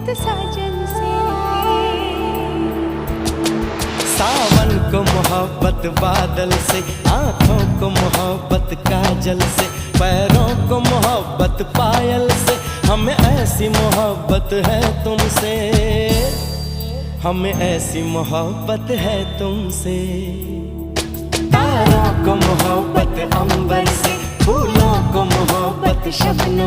मोहब्बत साजन से। सावन को मोहब्बत बादल से, आँखों को मोहब्बत काजल से, पैरों को मोहब्बत पायल से, हमें ऐसी मोहब्बत है तुमसे, हमें ऐसी मोहब्बत है तुमसे। तारों को मोहब्बत अंबर से, फूलों को मोहब्बत शबनम